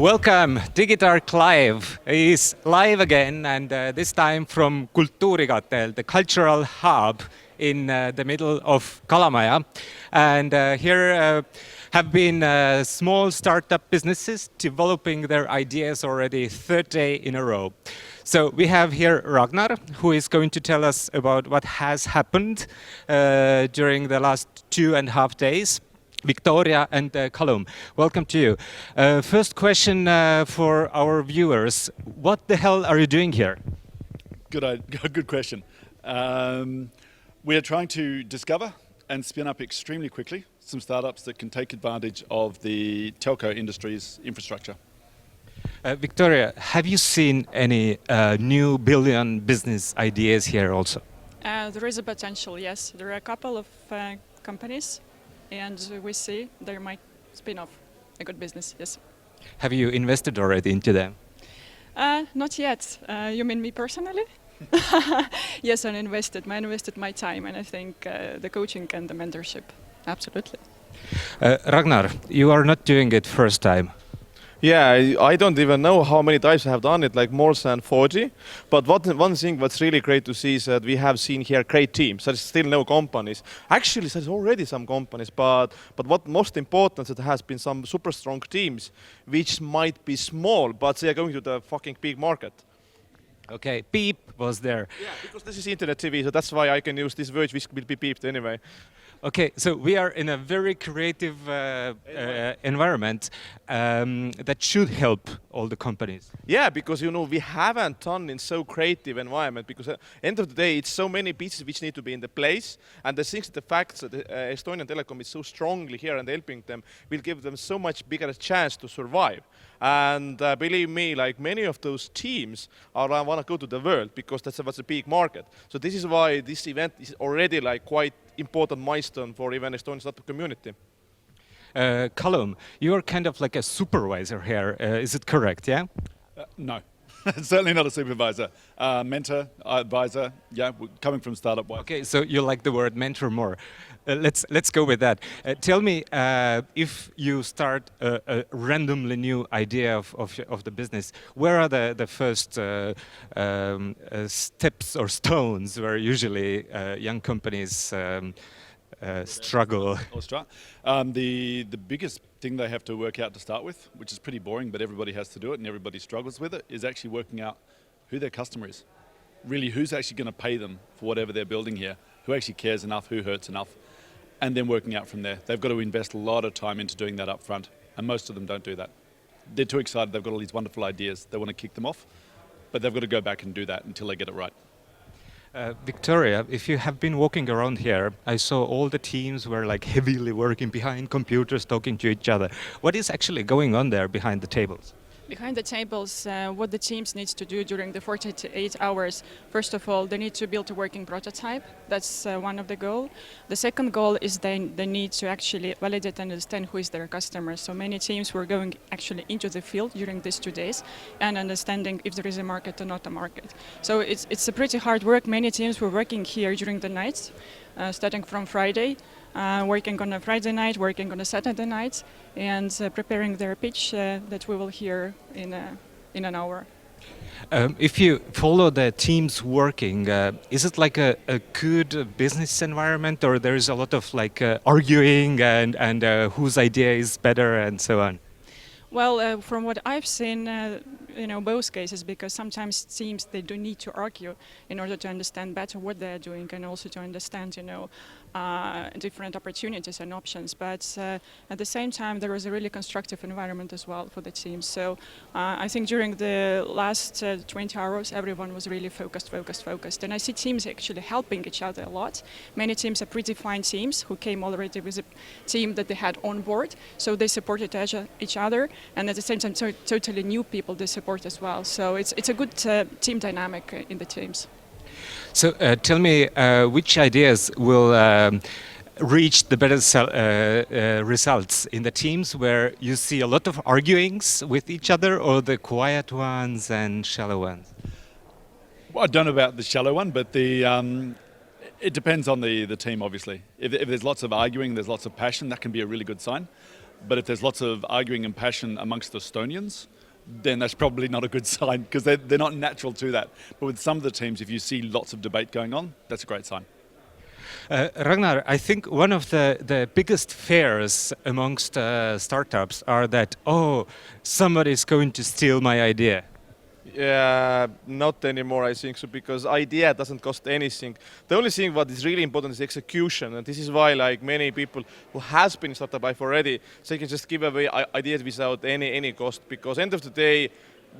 Welcome, Digitark Live is live again, and this time from Kultuurikatel, the cultural hub in the middle of Kalamaja. And here have been small startup businesses developing their ideas already third day in a row. So we have here Ragnar, who is going to tell us about what has happened during the last 2.5 days. Victoria and Callum, welcome to you. First question for our viewers. What the hell are you doing here? Good question. We are trying to discover and spin up extremely quickly some startups that can take advantage of the telco industry's infrastructure. Victoria, have you seen any new billion business ideas here also? There is a potential, yes. There are a couple of companies, and we see they might spin off a good business, yes. Have you invested already into them? Not yet. You mean me personally? Yes, I invested my time, and I think the coaching and the mentorship, absolutely. Ragnar, you are not doing it first time. Yeah, I don't even know how many times I have done it, like more than 40. But one thing that's really great to see is that we have seen here great teams. There's still no companies. Actually, there's already some companies, but what most important is that there has been some super strong teams, which might be small, but they are going to the fucking big market. Okay, beep was there. Yeah, because this is internet TV, so that's why I can use this word which will be beeped anyway. Okay, so we are in a very creative environment that should help all the companies. Yeah, because we haven't done in so creative environment, because at the end of the day it's so many pieces which need to be in the place, and the fact that Estonian Telecom is so strongly here and helping them will give them so much bigger chance to survive. And believe me, like many of those teams want to go to the world because that's a big market. So this is why this event is already like quite important milestone for even Estonian startup community. Callum, you are kind of like a supervisor here. Is it correct? Yeah. No, certainly not a supervisor. Mentor, advisor. Yeah, coming from startup wise. Okay, so you like the word mentor more. Let's go with that. Tell me, if you start a randomly new idea of the business, where are the first steps or stones where usually young companies struggle? The biggest thing they have to work out to start with, which is pretty boring, but everybody has to do it and everybody struggles with it, is actually working out who their customer is. Really, who's actually going to pay them for whatever they're building here, who actually cares enough, who hurts enough, and then working out from there. They've got to invest a lot of time into doing that up front, and most of them don't do that. They're too excited, they've got all these wonderful ideas, they want to kick them off, but they've got to go back and do that until they get it right. Victoria, if you have been walking around here, I saw all the teams were like heavily working behind computers, talking to each other. What is actually going on there behind the tables? Behind the tables, what the teams need to do during the 48 hours, first of all, they need to build a working prototype. That's one of the goals. The second goal is they need to actually validate and understand who is their customer. So many teams were going actually into the field during these 2 days and understanding if there is a market or not a market. So it's a pretty hard work. Many teams were working here during the nights, starting from Friday. Working on a Friday night, working on a Saturday night, and preparing their pitch that we will hear in an hour. If you follow the teams working, is it like a good business environment, or there is a lot of like arguing and whose idea is better and so on? Well, from what I've seen, both cases, because sometimes teams, they do need to argue in order to understand better what they're doing and also to understand, different opportunities and options. But at the same time, there was a really constructive environment as well for the teams. So I think during the last 20 hours, everyone was really focused. And I see teams actually helping each other a lot. Many teams are predefined teams who came already with a team that they had on board. So they supported each other. And at the same time, totally new people they support as well. So it's a good team dynamic in the teams. So tell me, which ideas will reach the better results in the teams where you see a lot of arguings with each other, or the quiet ones and shallow ones? Well, I don't know about the shallow one, but it depends on the team, obviously. If there's lots of arguing, there's lots of passion, that can be a really good sign. But if there's lots of arguing and passion amongst Estonians, then that's probably not a good sign because they're not natural to that. But with some of the teams, if you see lots of debate going on, that's a great sign. Ragnar, I think one of the biggest fears amongst startups are that, oh, somebody's going to steal my idea. Yeah, not anymore, I think so, because idea doesn't cost anything. The only thing what is really important is execution, and this is why like many people who has been in startup life already, they can just give away ideas without any cost, because end of the day,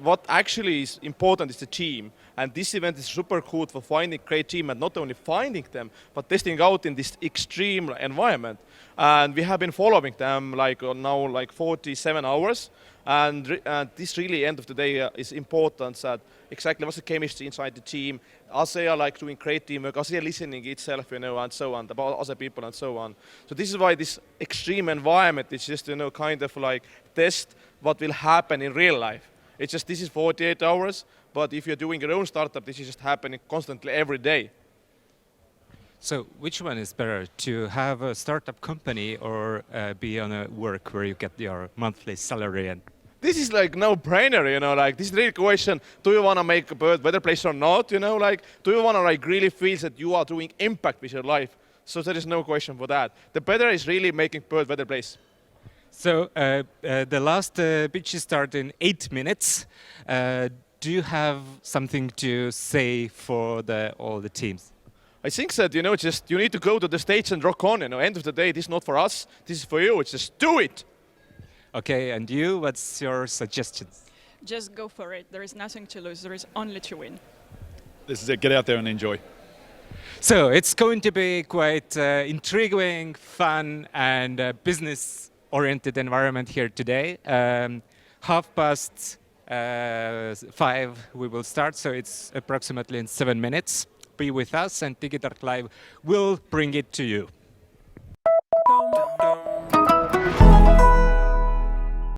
what actually is important is the team, and this event is super cool for finding great team, and not only finding them, but testing out in this extreme environment. And we have been following them like now like 47 hours. And this really, end of the day, is important that exactly what's the chemistry inside the team, as they are like doing great teamwork, as they are listening itself, and so on, about other people and so on. So this is why this extreme environment is just, kind of like test what will happen in real life. It's just, this is 48 hours, but if you're doing your own startup, this is just happening constantly every day. So which one is better, to have a startup company or be on a work where you get your monthly salary? And this is like no-brainer, like this is really question, do you want to make a better place or not, like do you want to like really feel that you are doing impact with your life? So there is no question for that. The better is really making Perth a better place. so the last pitches start in 8 minutes. Do you have something to say for all the teams? I think that, just you need to go to the stage and rock on, end of the day, this is not for us, this is for you, it's just do it. Okay, and you, what's your suggestions? Just go for it. There is nothing to lose. There is only to win. This is it. Get out there and enjoy. So it's going to be quite intriguing, fun, and business-oriented environment here today. 5:30 we will start, so it's approximately in 7 minutes. Be with us, and Digitark Live will bring it to you.